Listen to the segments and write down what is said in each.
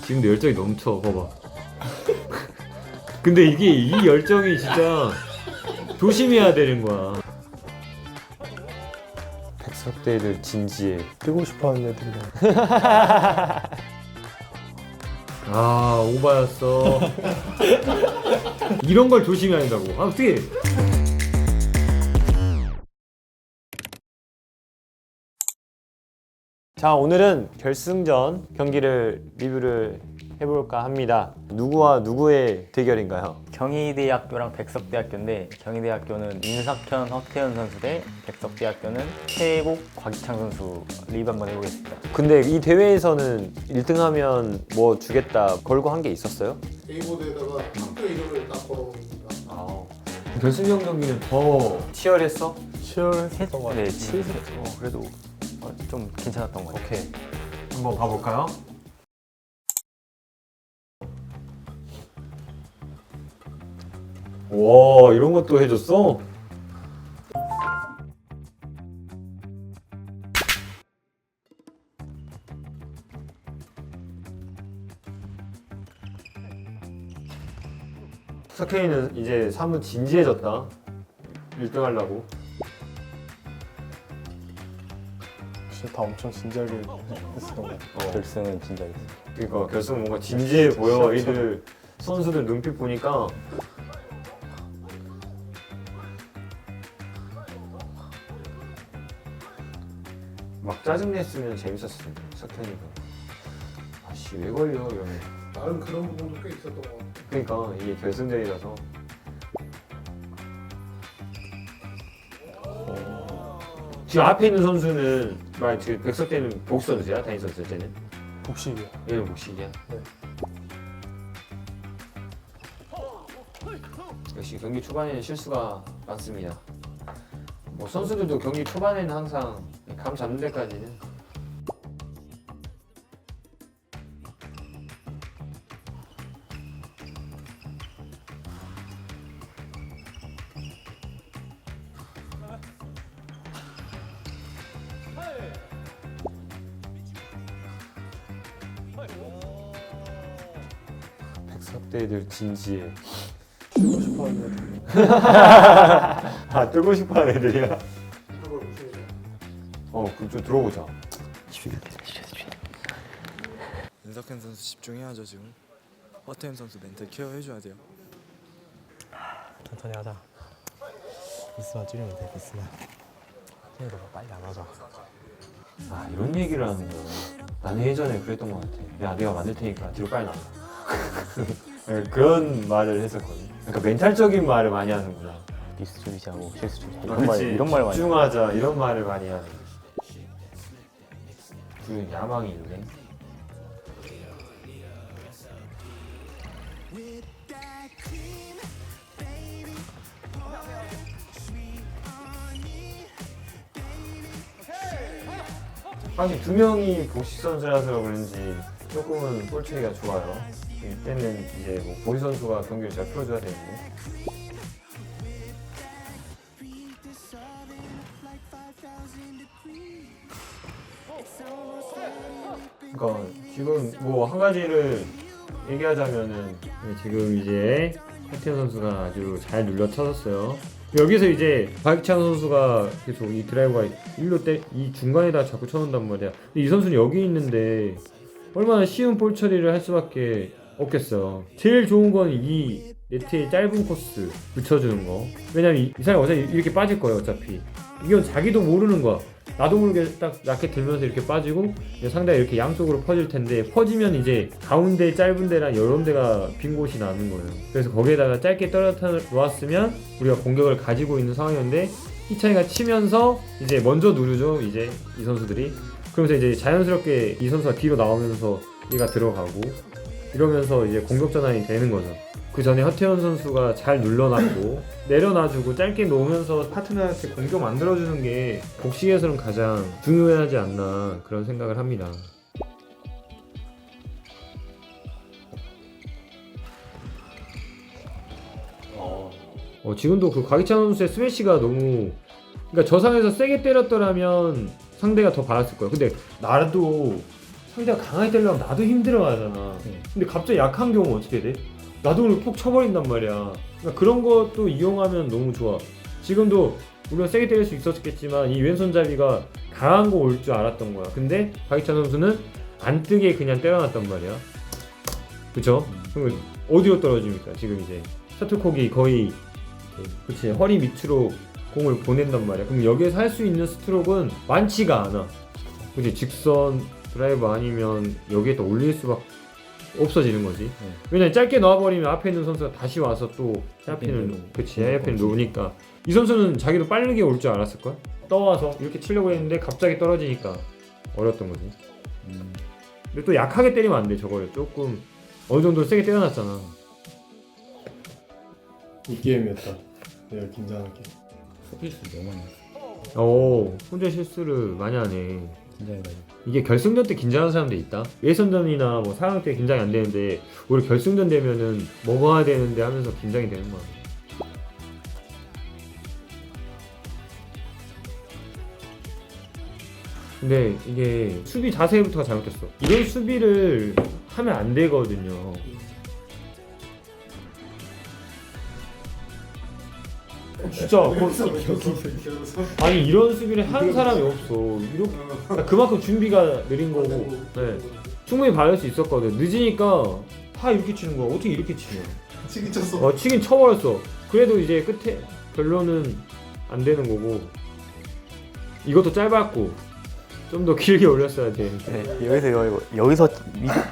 지금도 열정이 넘쳐. 봐봐. 근데 이게 이 열정이 진짜 조심해야 되는 거야. 백석대 애들 진지해. 뜨고 싶어하는 애들이랑. 아 오바였어. 이런 걸 조심해야 된다고. 아 어떻게? 자 오늘은 결승전 경기를 리뷰를 해볼까 합니다. 누구와 누구의 대결인가요? 경희대학교랑 백석대학교인데 경희대학교는 윤석현, 허태현 선수 대 백석대학교는 최복, 곽희창 선수 리뷰 한번 해보겠습니다. 근데 이 대회에서는 1등하면 뭐 주겠다 걸고 한 게 있었어요? A보드에다가 학교 이름을 딱 걸어놓습니다. 아 결승전 경기는 더 치열했어? 치열했던 것 같아요. 네, 7세. 그래도 좀 괜찮았던 것 같아요. 오케이 한번 가볼까요? 와 이런 것도 해줬어? 석현이는 이제 사뭇 진지해졌다. 1등 하려고. 진짜 다 엄청 진지하게 했었던 것 같아요. 결승은 진짜 있어요. 그러니까 결승 뭔가 진지해 보여. 애들 선수들 눈빛 보니까 막 짜증냈으면 재밌었을 텐데 석현이가 아씨 왜 걸려 이러면. 나름 그런 부분도 꽤 있었던 것 같아요. 그러니까 이게 결승전이라서. 지금 앞에 있는 선수는 지금 백석대는 복수 선수야? 단일 선수야 쟤는? 복식이요. 얘는 복식이야? 네. 역시 경기 초반에는 실수가 많습니다. 뭐 선수들도 경기 초반에는 항상 감 잡는 데까지는 백석대 애들 진지해. 뜨고 싶어하는 애들. 아 뜨고 싶어하는 애들이야? 그걸 무슨 얘기야? 그럼 좀 들어보자. 윤석현 선수 집중해야죠 지금. 허태현 선수 멘탈 케어 해줘야 돼요. 천천히 하자. 미스만 줄이면 돼. 미스만. 태우가 빨리 안 하자. 아 이런 얘기를 하는 거야. 나는 예전에 그랬던 것 같아. 야 내가 만들 테니까 뒤로 빨리 나가. 그런 말을 했었거든. 그러니까 멘탈적인 말을 많이 하는구나. 미스 줄이자고 실수 줄이자 그치, 이런 말 많이. 집중하자 이런 말을 많이 하는 거지. 그 야망이 있네. 사실 두 명이 복식 선수라서 그런지 조금은 볼트리가 좋아요. 이때는 이제 뭐 보시 선수가 경기를 잘 풀어줘야 되는데. 그러니까 지금 뭐 한 가지를 얘기하자면은 지금 이제 허태현 선수가 아주 잘 눌러 쳐졌어요. 여기서 이제 박희창 선수가 계속 이 드라이브가 일로 이 중간에다 자꾸 쳐놓는단 말이야. 근데 이 선수는 여기 있는데 얼마나 쉬운 볼 처리를 할 수밖에 없겠어. 제일 좋은 건 이 네트의 짧은 코스 붙여주는 거. 왜냐면 이 사람이 어차피 이렇게 빠질 거예요. 어차피 이건 자기도 모르는 거야. 나도 모르게 딱 라켓 들면서 이렇게 빠지고 상대가 이렇게 양쪽으로 퍼질 텐데, 퍼지면 이제 가운데 짧은 데랑 여러 데가 빈 곳이 나는 거예요. 그래서 거기에다가 짧게 떨어뜨려 놓았으면 우리가 공격을 가지고 있는 상황이었는데 희창이가 치면서 이제 먼저 누르죠. 이제 이 선수들이. 그러면서 이제 자연스럽게 이 선수가 뒤로 나오면서 얘가 들어가고 이러면서 이제 공격 전환이 되는 거죠. 그 전에 허태현 선수가 잘 눌러놨고 내려놔주고 짧게 놓으면서 파트너한테 공격 만들어주는 게 복식에서는 가장 중요하지 않나 그런 생각을 합니다. 지금도 그 곽희찬 선수의 스매시가 너무, 그러니까 저 상에서 세게 때렸더라면 상대가 더 받았을 거예요. 근데 나도 상대가 강하게 때리려면 나도 힘들어하잖아. 근데 갑자기 약한 경우는 어떻게 돼? 나도 오늘 푹 쳐버린단 말이야. 그러니까 그런 것도 이용하면 너무 좋아. 지금도 물론 세게 때릴 수 있었겠지만 이 왼손잡이가 강한 거 올 줄 알았던 거야. 근데 박희찬 선수는 안 뜨게 그냥 때려놨단 말이야. 그쵸? 그럼 어디로 떨어집니까? 지금 이제 셔틀콕이 거의 그치 허리 밑으로 공을 보낸단 말이야. 그럼 여기에서 할 수 있는 스트로크는 많지가 않아. 그치 직선 드라이브 아니면 여기에다 올릴 수밖에 없어지는 거지. 왜냐면 짧게 넣어버리면 앞에 있는 선수가 다시 와서 또 헤어핀을 그치 헤어핀을 놓으니까 이 선수는 자기도 빠르게 올 줄 알았을걸? 떠와서 이렇게 치려고 했는데 갑자기 떨어지니까 어려웠던 거지. 근데 또 약하게 때리면 안 돼. 저거를 조금 어느 정도 세게 때려놨잖아. 이 게임이었다. 내가 긴장한 게. 실수 너무 많이 했어. 오 혼자 실수를 많이 하네. 긴장해가지고. 이게 결승전 때 긴장하는 사람들 있다. 예선전이나 뭐 4강 때 긴장이 안 되는데 오히려 결승전 되면은 먹어야 되는데 하면서 긴장이 되는 거야. 근데 이게 수비 자세부터가 잘못됐어. 이런 수비를 하면 안 되거든요. 진짜 아니 이런 수비를 하는 사람이 없어. 이렇게 그러니까 그만큼 준비가 느린 거고. 네. 충분히 받을 수 있었거든. 늦으니까 다 이렇게 치는 거야. 어떻게 이렇게 치냐? 치기 쳤어. 치긴 쳐버렸어. 그래도 이제 끝에 결론은 안 되는 거고. 이것도 짧았고 좀 더 길게 올렸어야 돼. 네, 여기서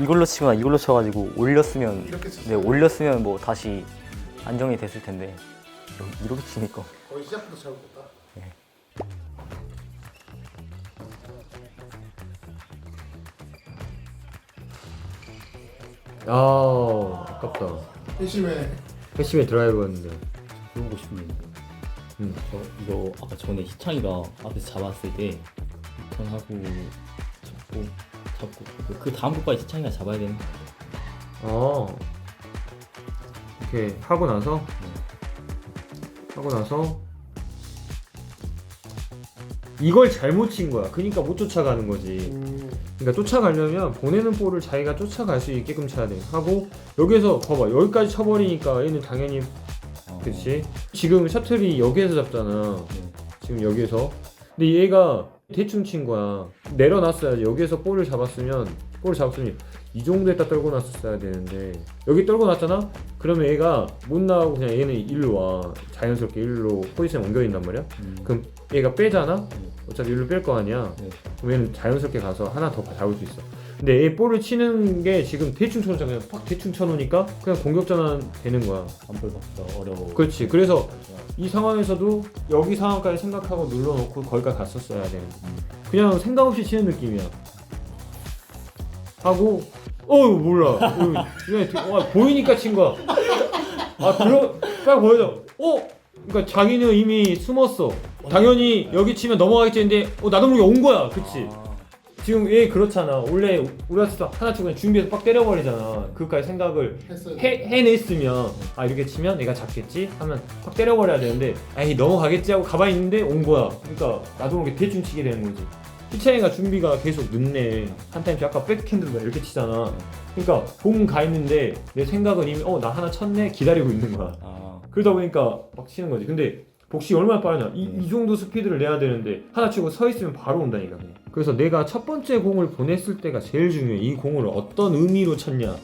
이걸로 치거나 이걸로 쳐가지고 올렸으면 이렇게 쳤어. 네, 올렸으면 뭐 다시 안정이 됐을 텐데 이렇게 치니까 거의 시작부터 잘못했다. 아 아깝다. 회심에 패시브에 드라이브였는데. 물어보고 싶은데. 응. 저 이거 아까 전에 희창이가 앞에서 잡았을 때 턴하고 잡고 그 다음 것까지 희창이가 잡아야 되는 거야. 이렇게 하고 나서 이걸 잘못 친 거야. 그러니까 못 쫓아가는 거지. 그러니까 쫓아가려면 보내는 볼을 자기가 쫓아갈 수 있게끔 쳐야 돼. 하고 여기서 봐봐 여기까지 쳐버리니까 얘는 당연히 그렇지. 지금 셔틀이 여기에서 잡잖아. 지금 여기에서. 근데 얘가 대충 친 거야. 내려놨어야지. 여기에서 볼을 잡았으면 이 정도에다 떨고 놨었어야 되는데 여기 떨고 놨잖아? 그러면 얘가 못 나가고 그냥 얘는 일로 와. 자연스럽게 일로 포지션 옮겨진단 말이야. 그럼 얘가 빼잖아? 어차피 일로 뺄 거 아니야. 그럼 얘는 자연스럽게 가서 하나 더 잡을 수 있어. 근데 얘 볼을 치는 게 지금 대충 쳐놓잖아. 그냥 팍 대충 쳐놓으니까 그냥 공격 전환 되는 거야. 안볼 받기가 어려워. 그렇지. 그래서 이 상황에서도 여기 상황까지 생각하고 눌러놓고 거기까지 갔었어야 되는 거야. 그냥 생각 없이 치는 느낌이야. 하고 몰라. 그냥 보이니까 친 거야. 딱 보여줘. 그러니까 자기는 이미 숨었어. 당연히 여기 치면 넘어가겠지 했는데 나도 모르게 온 거야. 그치? 지금 얘 그렇잖아. 원래 우리 같은 하나 치고 그냥 준비해서 빡 때려버리잖아. 그까지 생각을 해냈으면 이렇게 치면 얘가 잡겠지 하면 팍 때려버려야 되는데 넘어가겠지 하고 가만히 있는데 온 거야. 그러니까 나도 모르게 대충 치게 되는 거지. 희창이가 준비가 계속 늦네. 한 타임씩 아까 백핸드로 이렇게 치잖아. 그러니까 공 가 있는데 내 생각은 이미 나 하나 쳤네 기다리고 있는 거야. 그러다 보니까 막 치는 거지. 근데 복싱이 얼마나 빠르냐. 이 정도 스피드를 내야 되는데 하나 치고 서 있으면 바로 온다니까. 그냥. 그래서 내가 첫 번째 공을 보냈을 때가 제일 중요해. 이 공을 어떤 의미로 쳤냐.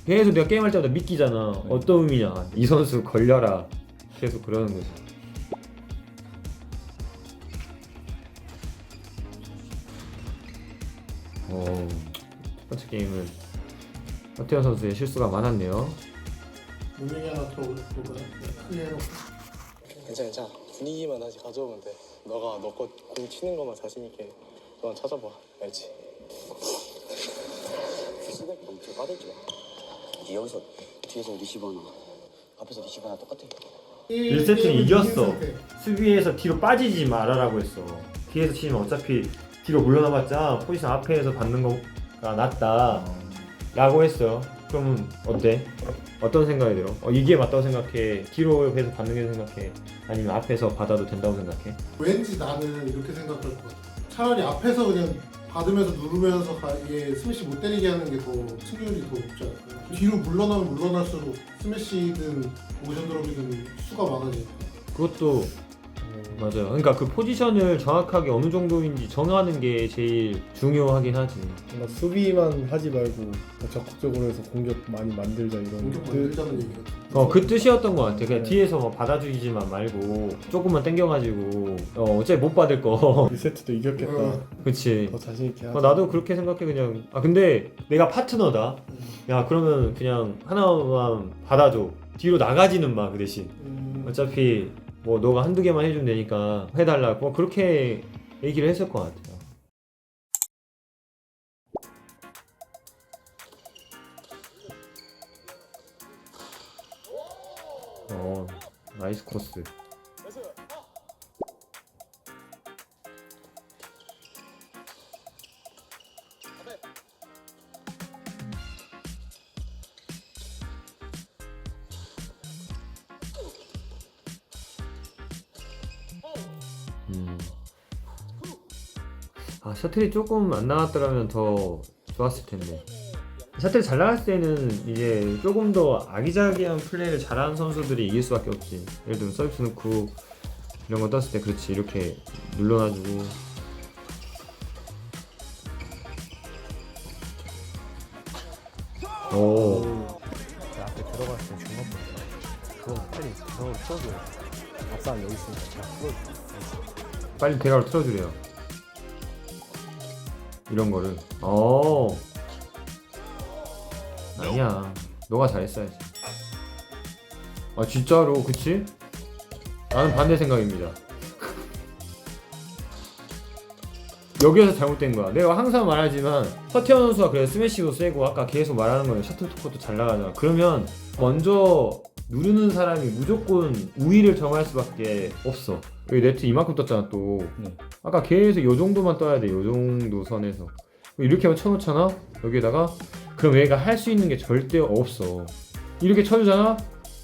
계속 내가 게임할 때마다 믿기잖아. 어떤 의미냐. 이 선수 걸려라. 계속 그러는 거지. 첫 번째 게임은 허태현 선수의 실수가 많았네요. 문명이 하나 들어볼까? 크게 해놓고. 괜찮아. 분위기만 다시 가져오면 돼. 너가 너 거 공 치는 것만 자신 있게 너만 찾아봐. 알지? 수백 엄청 빠졌지 마. 이제 여기서 뒤에서 리시버 하나, 앞에서 리시버 하나 똑같아. 1세트는 이겼어. 수비에서 뒤로 빠지지 말아라고 했어. 뒤에서 치면 어차피 뒤로 물러나봤자 포지션 앞에서 받는 거가 낫다 라고 했어요. 그러면 어때? 어떤 생각이 들어? 이게 맞다고 생각해? 뒤로 해서 받는 게 생각해? 아니면 앞에서 받아도 된다고 생각해? 왠지 나는 이렇게 생각할 것 같아. 차라리 앞에서 그냥 받으면서 누르면서 이게 스매시 못 때리게 하는 게 더 승률이 더 높지 않을까요? 뒤로 물러나면 물러날수록 스매시든 모션 드롭이든 수가 많아지니까. 그것도 맞아요. 그러니까 그 포지션을 정확하게 어느 정도인지 정하는 게 제일 중요하긴 하지. 뭔가 수비만 하지 말고 더 적극적으로 해서 공격 많이 만들자 이런 공격 뜻. 만들자는 얘기가. 그 뜻이었던 것 같아. 그냥 네. 뒤에서 뭐 받아주기만 말고 조금만 당겨가지고 어차피 못 받을 거. 이 세트도 이겼겠다. 그치. 더 자신 있게 하자. 나도 그렇게 생각해 그냥. 근데 내가 파트너다. 야 그러면 그냥 하나만 받아줘. 뒤로 나가지는 마 그 대신. 어차피 뭐 너가 한두 개만 해주면 되니까 해달라고 그렇게 얘기를 했을 것 같아요. 나이스 코스. 셔틀이 조금 안 나왔더라면 더 좋았을 텐데. 셔틀 잘 나갔을 때는 이제 조금 더 아기자기한 플레이를 잘하는 선수들이 이길 수밖에 없지. 예를 들면 서비스 넣고 이런 거 떴을 때 그렇지 이렇게 눌러놔주고. 오. 앞에 들어갔을 때 중간 보니까 그거 빨리 들어가고 풀어줘요. 앞사람 여기 있으니까 제가 풀어줘. 빨리 대각을 틀어주래요. 이런 거를. 아니야. 너가 잘했어야지. 진짜로 그치? 나는 반대 생각입니다. 여기에서 잘못된 거야. 내가 항상 말하지만 허태현 선수가 그래 스매시도 세고 아까 계속 말하는 거예요. 셔틀토크도 잘 나가잖아. 그러면 먼저 누르는 사람이 무조건 우위를 정할 수밖에 없어. 여기 네트 이만큼 떴잖아 또. 네. 아까 계속 요 정도만 떠야 돼. 요 정도 선에서. 이렇게 하면 쳐놓잖아. 여기에다가 그럼 얘가 할 수 있는 게 절대 없어. 이렇게 쳐주잖아.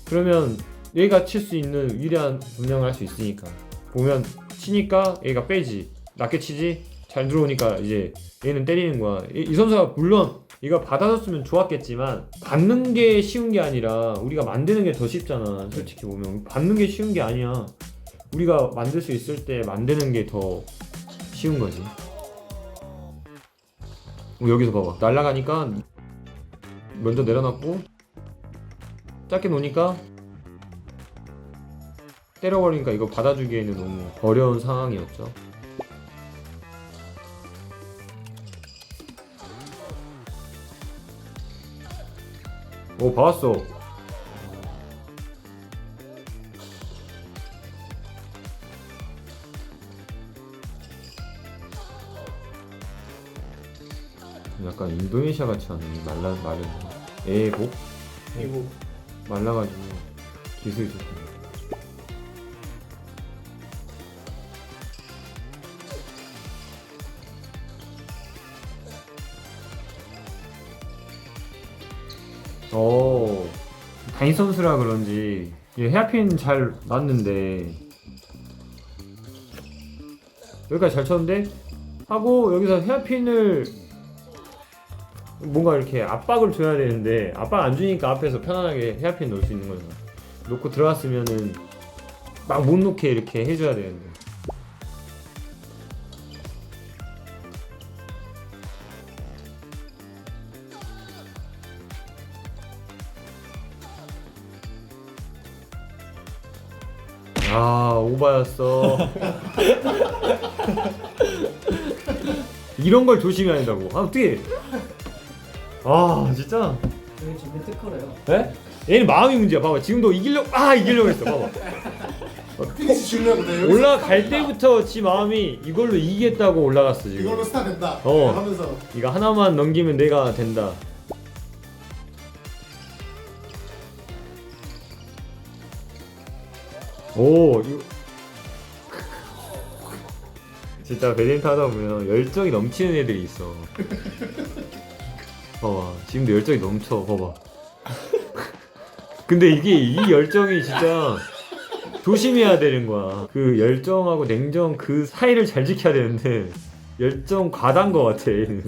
그러면 얘가 칠 수 있는 위대한 분량을 할 수 있으니까. 보면 치니까 얘가 빼지. 낮게 치지. 잘 들어오니까 이제 얘는 때리는 거야. 이 선수가 물론 이거 받아줬으면 좋았겠지만 받는 게 쉬운 게 아니라 우리가 만드는 게 더 쉽잖아. 솔직히 보면 받는 게 쉬운 게 아니야. 우리가 만들 수 있을 때 만드는 게 더 쉬운 거지. 여기서 봐봐. 날아가니까 먼저 내려놨고 짧게 놓으니까 때려버리니까 이거 받아주기에는 너무 어려운 상황이었죠. 오, 봐왔어. 약간 인도네시아 같이 하네. 마른 애복? 이거 말라가지고 기술이 좋다. 다인 선수라 그런지 헤어핀 잘 났는데 여기까지 잘 쳤는데 하고 여기서 헤어핀을 뭔가 이렇게 압박을 줘야 되는데 압박 안 주니까 앞에서 편안하게 헤어핀 넣을 수 있는 거잖아. 놓고 들어갔으면은 막 못 놓게 이렇게 해줘야 되는데. 오바였어. 이런 걸 조심해야 된다고. 어떻게? 진짜. 여기 지금 특허래요. 네? 얘는 마음이 문제야. 봐봐. 지금도 이기려고 했어. 봐봐. 피니시 주려고 돼. 올라갈 때부터 지 마음이 이걸로 이기겠다고 올라갔어 지금. 이걸로 스타 된다. 하면서 이거 하나만 넘기면 내가 된다. 이거 진짜 배드민턴 하다 보면 열정이 넘치는 애들이 있어. 봐봐, 지금도 열정이 넘쳐. 봐봐. 근데 이 열정이 진짜 조심해야 되는 거야. 그 열정하고 냉정 그 사이를 잘 지켜야 되는데 열정 과다인 것 같아. 얘는.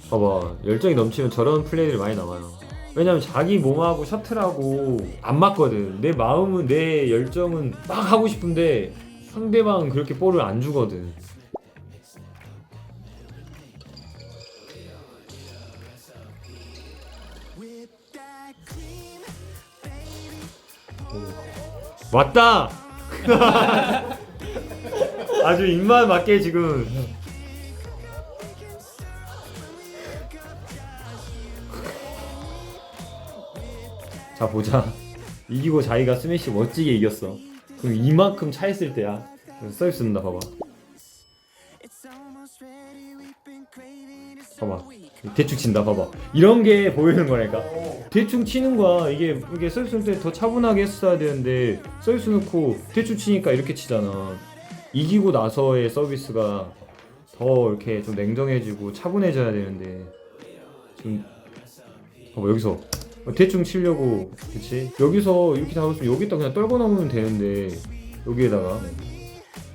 봐봐, 열정이 넘치면 저런 플레이들이 많이 나와요. 왜냐면 자기 몸하고 셔틀하고 안 맞거든. 내 마음은, 내 열정은 막 하고 싶은데 상대방은 그렇게 볼을 안 주거든. 왔다! 아주 입맛 맞게 지금. 자 보자. 이기고 자기가 스매시 멋지게 이겼어. 그럼 이만큼 차있을 때야. 서비스 쓴다. 봐봐. 봐봐. 대충 친다. 봐봐. 이런 게 보이는 거니까. 대충 치는 거야. 이게 서비스 넣을 때 더 차분하게 했어야 되는데 서비스 넣고 대충 치니까 이렇게 치잖아. 이기고 나서의 서비스가 더 이렇게 좀 냉정해지고 차분해져야 되는데 지금 봐봐. 여기서 대충 치려고, 그치? 여기서 이렇게 잡았으면 여기다 그냥 떨궈 놓으면 되는데 여기에다가.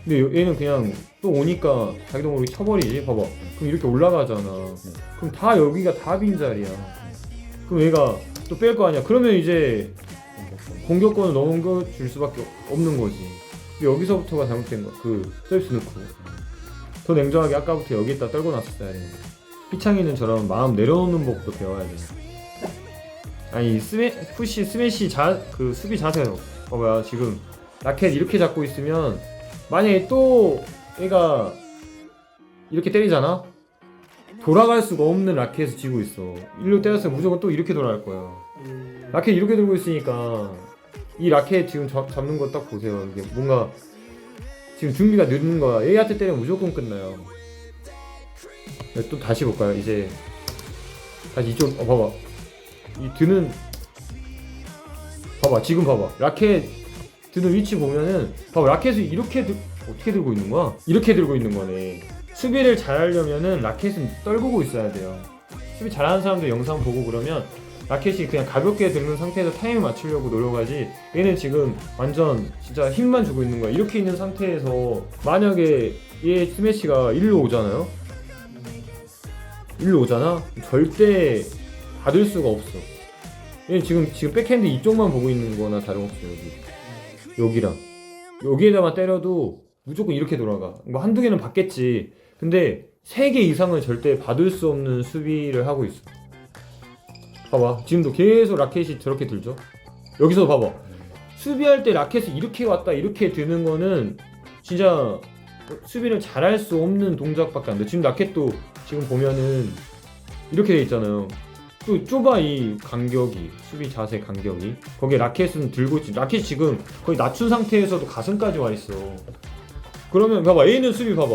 근데 얘는 그냥 또 오니까 자기도 모르게 쳐버리지. 봐봐. 그럼 이렇게 올라가잖아. 그럼 다 여기가 다 빈자리야. 그럼 얘가 또 뺄 거 아니야. 그러면 이제 공격권을 넘겨줄 수밖에 없는 거지. 근데 여기서부터가 잘못된 거야. 그 서비스 넣고 더 냉정하게 아까부터 여기에다 떨궈 놨었어야 되는데. 피창이는 저런 마음 내려놓는 법도 배워야 돼. 아니 푸시 스매시 그 수비 자세로 봐봐요. 지금 라켓 이렇게 잡고 있으면 만약에 또 얘가 이렇게 때리잖아? 돌아갈 수가 없는 라켓을 쥐고 있어. 일로 때렸으면 무조건 또 이렇게 돌아갈 거야. 라켓 이렇게 들고 있으니까 이 라켓 지금 잡는 거 딱 보세요. 이게 뭔가 지금 준비가 늦는 거야. 얘한테 때리면 무조건 끝나요. 또 다시 볼까요? 이제 다시 이쪽 봐봐. 이 드는 봐봐. 지금 봐봐. 라켓 드는 위치 보면은 봐봐. 라켓을 이렇게 어떻게 들고 있는 거야? 이렇게 들고 있는 거네. 수비를 잘하려면은 라켓은 떨구고 있어야 돼요. 수비 잘하는 사람들 영상 보고 그러면 라켓이 그냥 가볍게 들는 상태에서 타이밍 맞추려고 노력하지, 얘는 지금 완전 진짜 힘만 주고 있는 거야. 이렇게 있는 상태에서 만약에 얘 스매시가 일로 오잖아요? 일로 오잖아? 절대 받을 수가 없어. 얘는 지금 백핸드 이쪽만 보고 있는 거나 다름없어요. 여기랑 여기에다만 때려도 무조건 이렇게 돌아가. 뭐 한두 개는 받겠지. 근데 3개 이상은 절대 받을 수 없는 수비를 하고 있어. 봐봐. 지금도 계속 라켓이 저렇게 들죠? 여기서 봐봐. 수비할 때 라켓이 이렇게 왔다 이렇게 드는 거는 진짜 수비를 잘할 수 없는 동작밖에 안 돼. 지금 라켓도 지금 보면은 이렇게 돼 있잖아요. 또 좁아. 이 간격이, 수비 자세 간격이. 거기에 라켓은 들고 있지. 라켓이 지금 거의 낮춘 상태에서도 가슴까지 와 있어. 그러면 봐봐. 얘는 수비 봐봐.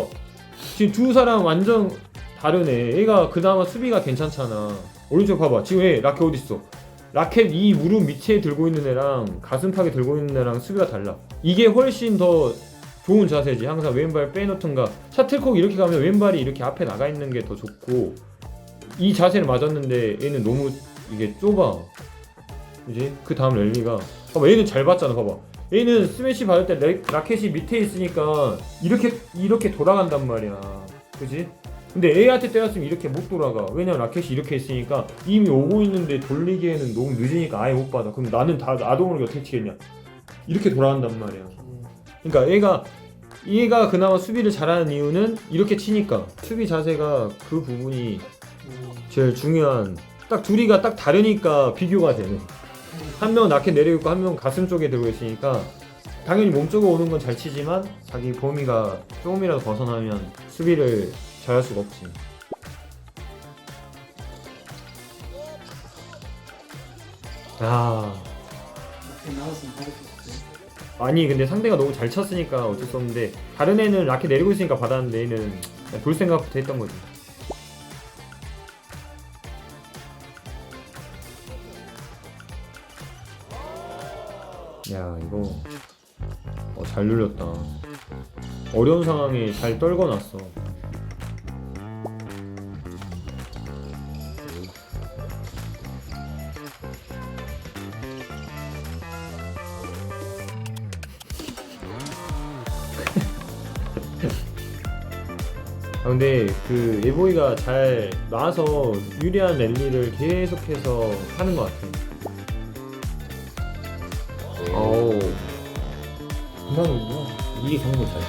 지금 두 사람 완전 다르네. 얘가 그나마 수비가 괜찮잖아. 오른쪽 봐봐. 지금 얘 라켓 어딨어? 라켓 이 무릎 밑에 들고 있는 애랑 가슴팍에 들고 있는 애랑 수비가 달라. 이게 훨씬 더 좋은 자세지. 항상 왼발 빼놓던가. 샤틀콕 이렇게 가면 왼발이 이렇게 앞에 나가 있는 게 더 좋고, 이 자세를 맞았는데 얘는 너무 이게 좁아. 그지? 그 다음 랠리가 봐봐. 얘는 잘 봤잖아. 봐봐. 얘는 스매시 받을 때 라켓이 밑에 있으니까 이렇게 돌아간단 말이야. 그지? 근데 A한테 때렸으면 이렇게 못 돌아가. 왜냐면 라켓이 이렇게 있으니까 이미 오고 있는데 돌리기에는 너무 늦으니까 아예 못 받아. 그럼 나는 나도 모르게 어떻게 치겠냐. 이렇게 돌아간단 말이야. 그러니까 얘가 그나마 수비를 잘하는 이유는 이렇게 치니까. 수비 자세가 그 부분이 제일 중요한. 딱 둘이가 딱 다르니까 비교가 되네. 한 명은 라켓 내리고 있고 한 명은 가슴 쪽에 들고 있으니까 당연히 몸 쪽으로 오는 건 잘 치지만 자기 범위가 조금이라도 벗어나면 수비를 잘할 수가 없지. 아니 근데 상대가 너무 잘 쳤으니까 어쩔 수 없는데, 다른 애는 라켓 내리고 있으니까 받았는데 얘는 그냥 볼 생각부터 했던 거지. 야 이거 잘 눌렸다. 어려운 상황에 잘 떨궈놨어. 근데 그 예보이가 잘 나와서 유리한 랠리를 계속해서 하는 것 같아. 오. 그만하는구나. 이게 정말 잘.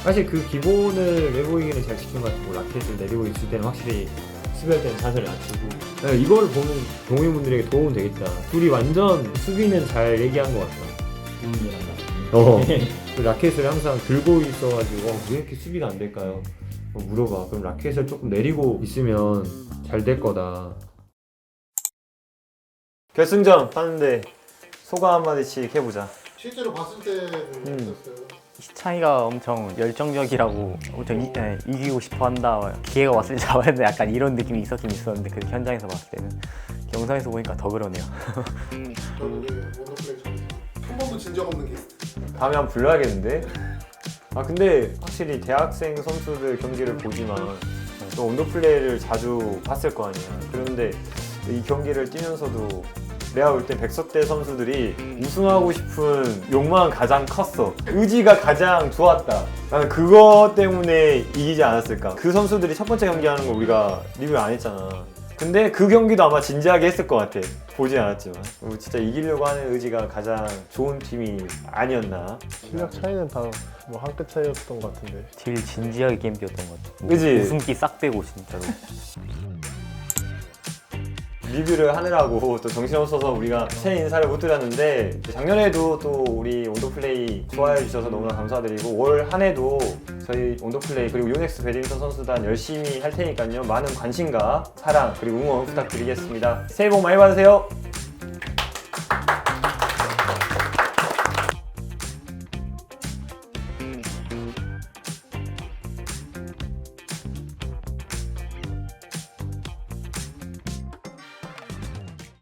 사실 그 기본을 예보이기는 잘 지킨 것 같아. 뭐 라켓을 내리고 있을 때는 확실히 수비할 때는 자세를 낮추고. 이걸 보면 동호인분들에게 도움 되겠다. 둘이 완전 수비는 잘 얘기한 것 같다. 그 라켓을 항상 들고 있어가지고 왜 이렇게 수비가 안 될까요? 물어봐. 그럼 라켓을 조금 내리고 있으면 잘 될 거다. 결승전 하는데 소감 한마디씩 해보자. 실제로 봤을 때는 어땠어요? 희창이가 엄청 열정적이라고 엄청 이기고 싶어 한다, 기회가 왔을 때 잡아야 된다, 약간 이런 느낌이 있었긴 있었는데 그 현장에서 봤을 때는, 영상에서 보니까 더 그러네요. 저는 원더플레이 한 번도 진 적 없는 게스트. 다음에 한번 불러야겠는데? 근데 확실히 대학생 선수들 경기를 보지만 또 온더플레이를 자주 봤을 거 아니야. 그런데 이 경기를 뛰면서도 내가 볼 때 백석대 선수들이 우승하고 싶은 욕망은 가장 컸어. 의지가 가장 좋았다. 나는 그것 때문에 이기지 않았을까. 그 선수들이 첫 번째 경기하는 거 우리가 리뷰 안 했잖아. 근데 그 경기도 아마 진지하게 했을 것 같아. 보진 않았지만. 진짜 이기려고 하는 의지가 가장 좋은 팀이 아니었나. 실력 차이는 다 뭐 한 끗 차이였던 것 같은데. 제일 진지하게 게임 뛰었던 것 같아요. 그지? 웃음기 싹 빼고 진짜로. 리뷰를 하느라고 또 정신없어서 우리가 새해 인사를 못 드렸는데, 작년에도 또 우리 온더플레이 좋아해 주셔서 너무나 감사드리고, 올 한 해도 저희 온더플레이 그리고 요넥스 배드민턴 선수단 열심히 할 테니까요. 많은 관심과 사랑 그리고 응원 부탁드리겠습니다. 새해 복 많이 받으세요.